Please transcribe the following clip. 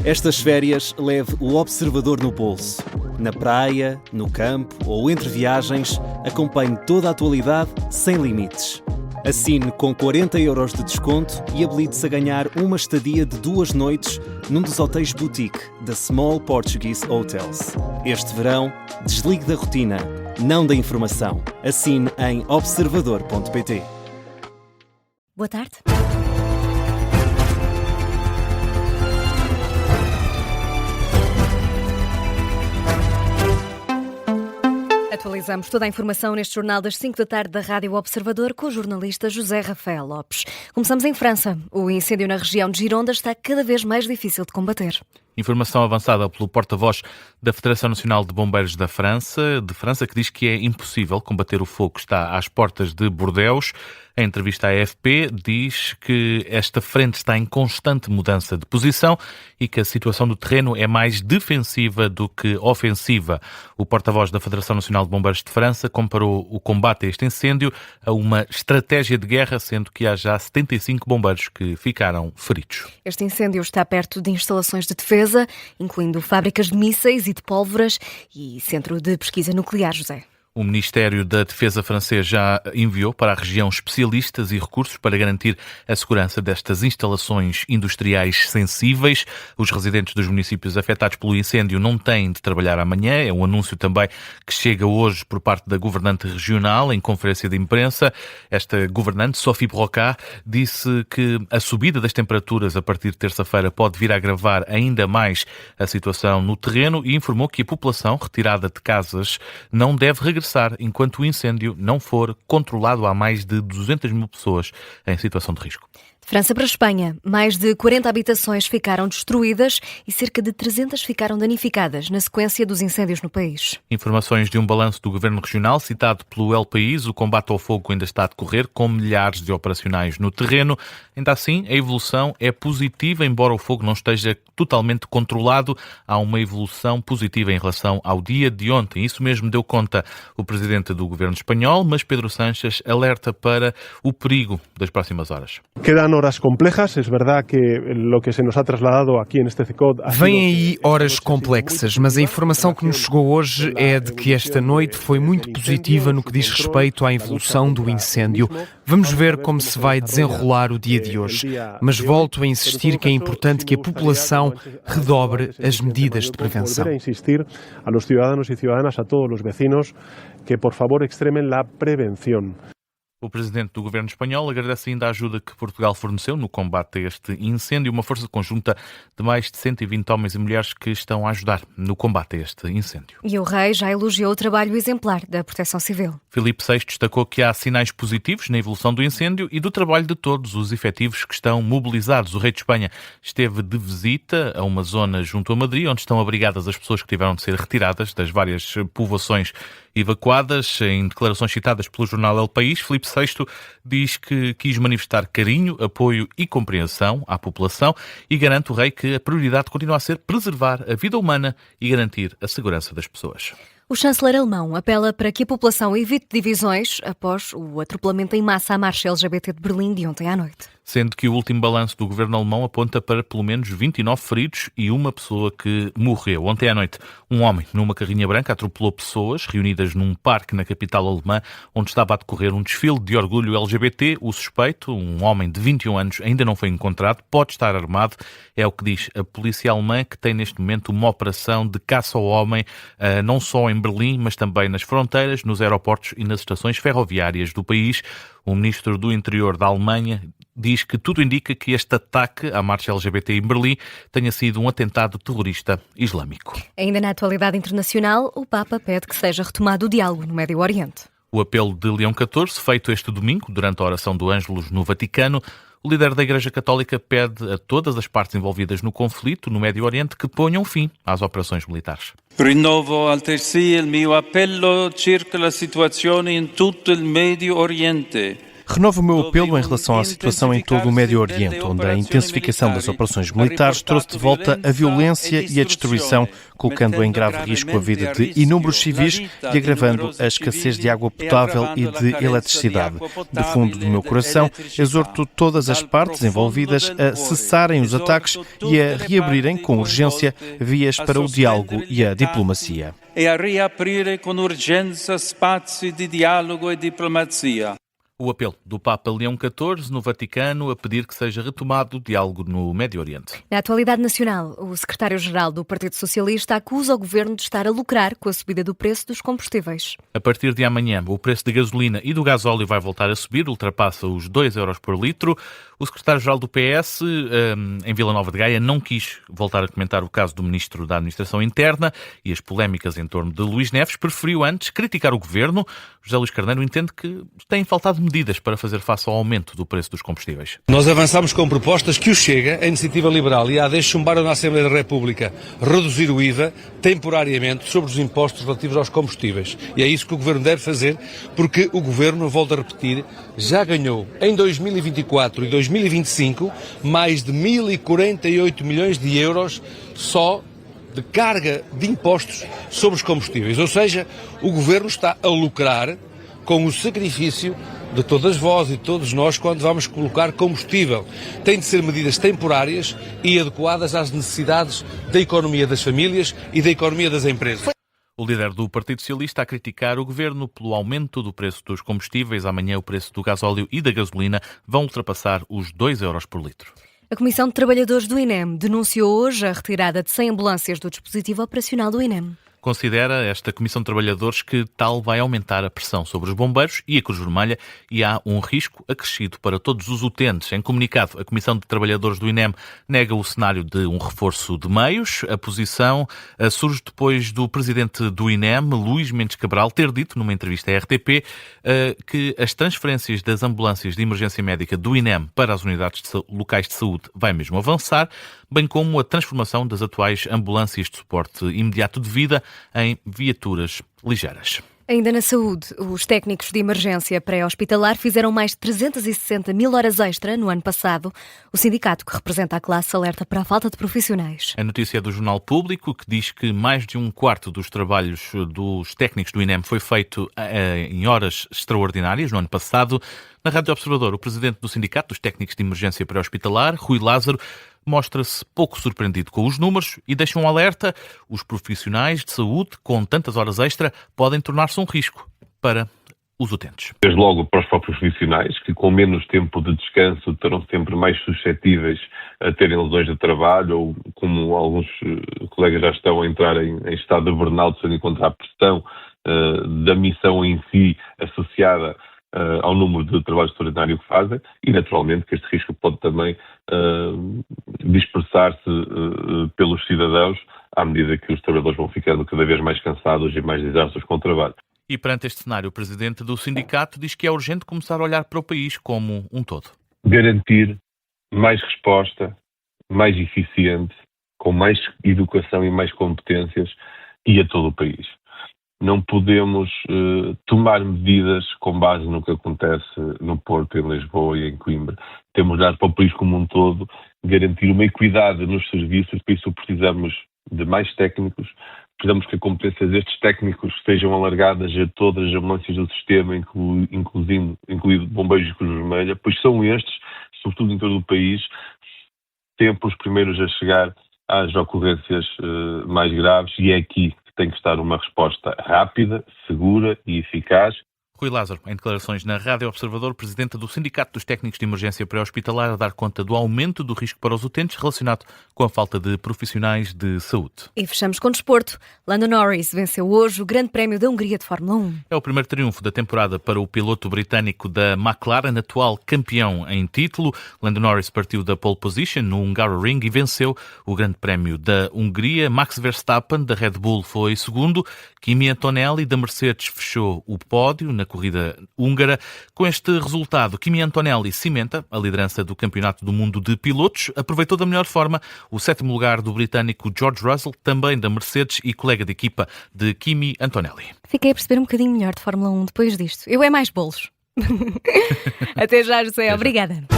Estas férias leve o Observador no bolso. Na praia, no campo ou entre viagens, acompanhe toda a atualidade sem limites. Assine com 40€ de desconto e habilite-se a ganhar uma estadia de 2 noites num dos hotéis boutique da Small Portuguese Hotels. Este verão, desligue da rotina, não da informação. Assine em observador.pt. Boa tarde. Atualizamos toda a informação neste jornal das 5 da tarde da Rádio Observador com o jornalista José Rafael Lopes. Começamos em França. O incêndio na região de Gironda está cada vez mais difícil de combater. Informação avançada pelo porta-voz da Federação Nacional de Bombeiros de França, que diz que é impossível combater o fogo que está às portas de Bordeaux. Em entrevista à AFP, diz que esta frente está em constante mudança de posição e que a situação do terreno é mais defensiva do que ofensiva. O porta-voz da Federação Nacional de Bombeiros de França comparou o combate a este incêndio a uma estratégia de guerra, sendo que há já 75 bombeiros que ficaram feridos. Este incêndio está perto de instalações de defesa, incluindo fábricas de mísseis e de pólvoras e centro de pesquisa nuclear, José. O Ministério da Defesa francês já enviou para a região especialistas e recursos para garantir a segurança destas instalações industriais sensíveis. Os residentes dos municípios afetados pelo incêndio não têm de trabalhar amanhã. É um anúncio também que chega hoje por parte da governante regional em conferência de imprensa. Esta governante, Sophie Brocard, disse que a subida das temperaturas a partir de terça-feira pode vir a agravar ainda mais a situação no terreno e informou que a população retirada de casas não deve regressar enquanto o incêndio não for controlado. Há mais de 200 mil pessoas em situação de risco. De França para a Espanha, mais de 40 habitações ficaram destruídas e cerca de 300 ficaram danificadas na sequência dos incêndios no país. Informações de um balanço do Governo Regional citado pelo El País. O combate ao fogo ainda está a decorrer com milhares de operacionais no terreno. Ainda assim, a evolução é positiva, embora o fogo não esteja totalmente controlado. Há uma evolução positiva em relação ao dia de ontem. Isso mesmo deu conta o presidente do Governo espanhol, mas Pedro Sánchez alerta para o perigo das próximas horas. Quedan horas complejas, es verdad que lo que se nos ha trasladado aquí en este CECOD. Vêm aí horas complexas, mas a informação que nos chegou hoje é de que esta noite foi muito positiva no que diz respeito à evolução do incêndio. Vamos ver como se vai desenrolar o dia de hoje, mas volto a insistir que é importante que a população redobre as medidas de prevenção. Insistir a los ciudadanos y ciudadanas, a todos los vecinos, que por favor extremen la prevención. O presidente do governo espanhol agradece ainda a ajuda que Portugal forneceu no combate a este incêndio, uma força conjunta de mais de 120 homens e mulheres que estão a ajudar no combate a este incêndio. E o rei já elogiou o trabalho exemplar da Proteção Civil. Filipe VI destacou que há sinais positivos na evolução do incêndio e do trabalho de todos os efetivos que estão mobilizados. O rei de Espanha esteve de visita a uma zona junto a Madrid, onde estão abrigadas as pessoas que tiveram de ser retiradas das várias povoações evacuadas. Em declarações citadas pelo jornal El País, Filipe VI diz que quis manifestar carinho, apoio e compreensão à população e garante o rei que a prioridade continua a ser preservar a vida humana e garantir a segurança das pessoas. O chanceler alemão apela para que a população evite divisões após o atropelamento em massa à marcha LGBT de Berlim de ontem à noite. Sendo que o último balanço do governo alemão aponta para pelo menos 29 feridos e uma pessoa que morreu. Ontem à noite, um homem numa carrinha branca atropelou pessoas reunidas num parque na capital alemã, onde estava a decorrer um desfile de orgulho LGBT. O suspeito, um homem de 21 anos, ainda não foi encontrado, pode estar armado. É o que diz a polícia alemã, que tem neste momento uma operação de caça ao homem, não só em Berlim, mas também nas fronteiras, nos aeroportos e nas estações ferroviárias do país. O ministro do Interior da Alemanha diz que tudo indica que este ataque à marcha LGBT em Berlim tenha sido um atentado terrorista islâmico. Ainda na atualidade internacional, o Papa pede que seja retomado o diálogo no Médio Oriente. O apelo de Leão XIV, feito este domingo, durante a oração do Ângelus no Vaticano, o líder da Igreja Católica pede a todas as partes envolvidas no conflito no Médio Oriente que ponham fim às operações militares. Rinnovo altresì il mio appello circa la situazione in tutto il Medio Oriente Renovo o meu apelo em relação à situação em todo o Médio Oriente, onde a intensificação das operações militares trouxe de volta a violência e a destruição, colocando em grave risco a vida de inúmeros civis e agravando a escassez de água potável e de eletricidade. Do fundo do meu coração, exorto todas as partes envolvidas a cessarem os ataques e a reabrirem com urgência vias para o diálogo e a diplomacia. E a reaprire com urgência espaços de diálogo e diplomacia. O apelo do Papa Leão XIV no Vaticano a pedir que seja retomado o diálogo no Médio Oriente. Na atualidade nacional, o secretário-geral do Partido Socialista acusa o governo de estar a lucrar com a subida do preço dos combustíveis. A partir de amanhã, o preço da gasolina e do gasóleo vai voltar a subir, ultrapassa os 2 euros por litro. O secretário-geral do PS, em Vila Nova de Gaia, não quis voltar a comentar o caso do ministro da Administração Interna e as polémicas em torno de Luís Neves. Preferiu antes criticar o governo. José Luís Carneiro entende que têm faltado medidas para fazer face ao aumento do preço dos combustíveis. Nós avançamos com propostas que o Chega, a Iniciativa Liberal e a AD chumbaram na Assembleia da República reduzir o IVA temporariamente sobre os impostos relativos aos combustíveis. E é isso que o Governo deve fazer, porque o Governo, volto a repetir, já ganhou em 2024 e 2025 mais de 1.048 milhões de euros só de carga de impostos sobre os combustíveis. Ou seja, o Governo está a lucrar com o sacrifício de todas vós e de todos nós quando vamos colocar combustível. Tem de ser medidas temporárias e adequadas às necessidades da economia das famílias e da economia das empresas. O líder do Partido Socialista a criticar o governo pelo aumento do preço dos combustíveis. Amanhã o preço do gasóleo e da gasolina vão ultrapassar os 2 euros por litro. A Comissão de Trabalhadores do INEM denunciou hoje a retirada de 100 ambulâncias do dispositivo operacional do INEM. Considera esta Comissão de Trabalhadores que tal vai aumentar a pressão sobre os bombeiros e a Cruz Vermelha e há um risco acrescido para todos os utentes. Em comunicado, a Comissão de Trabalhadores do INEM nega o cenário de um reforço de meios. A posição surge depois do presidente do INEM, Luís Mendes Cabral, ter dito numa entrevista à RTP que as transferências das ambulâncias de emergência médica do INEM para as unidades locais de saúde vai mesmo avançar, bem como a transformação das atuais ambulâncias de suporte imediato de vida em viaturas ligeiras. Ainda na saúde, os técnicos de emergência pré-hospitalar fizeram mais de 360 mil horas extra no ano passado. O sindicato que representa a classe alerta para a falta de profissionais. A notícia é do Jornal Público, que diz que mais de um quarto dos trabalhos dos técnicos do INEM foi feito em horas extraordinárias no ano passado. Na Rádio Observador, o presidente do Sindicato dos Técnicos de Emergência Pré-Hospitalar, Rui Lázaro, mostra-se pouco surpreendido com os números e deixa um alerta. Os profissionais de saúde, com tantas horas extra, podem tornar-se um risco para os utentes. Desde logo para os próprios profissionais, que com menos tempo de descanso terão sempre mais suscetíveis a terem lesões de trabalho ou, como alguns colegas já estão a entrar em estado de burnout, tendo em conta a pressão da missão em si associada ao número de trabalho extraordinário que fazem e, naturalmente, que este risco pode também dispersar-se pelos cidadãos à medida que os trabalhadores vão ficando cada vez mais cansados e mais exaustos com o trabalho. E perante este cenário, o presidente do sindicato diz que é urgente começar a olhar para o país como um todo. Garantir mais resposta, mais eficiente, com mais educação e mais competências e a todo o país. Não podemos tomar medidas com base no que acontece no Porto, em Lisboa e em Coimbra. Temos de dar para o país como um todo, garantir uma equidade nos serviços, por isso precisamos de mais técnicos, precisamos que as competências destes técnicos sejam alargadas a todas as ambulâncias do sistema, incluindo bombeiros e Cruz Vermelha, pois são estes, sobretudo em todo o país, sempre os primeiros a chegar às ocorrências mais graves e é aqui tem que estar uma resposta rápida, segura e eficaz. Rui Lázaro, em declarações na Rádio Observador, presidente do Sindicato dos Técnicos de Emergência Pré-Hospitalar, a dar conta do aumento do risco para os utentes relacionado com a falta de profissionais de saúde. E fechamos com desporto. Lando Norris venceu hoje o Grande Prémio da Hungria de Fórmula 1. É o primeiro triunfo da temporada para o piloto britânico da McLaren, atual campeão em título. Lando Norris partiu da pole position no Hungaroring e venceu o Grande Prémio da Hungria. Max Verstappen, da Red Bull, foi segundo. Kimi Antonelli, da Mercedes, fechou o pódio na corrida húngara. Com este resultado, Kimi Antonelli cimenta a liderança do Campeonato do Mundo de Pilotos. Aproveitou da melhor forma o 7º lugar do britânico George Russell, também da Mercedes e colega de equipa de Kimi Antonelli. Fiquei a perceber um bocadinho melhor de Fórmula 1 depois disto. Eu é mais bolos. Até já, José. Obrigada.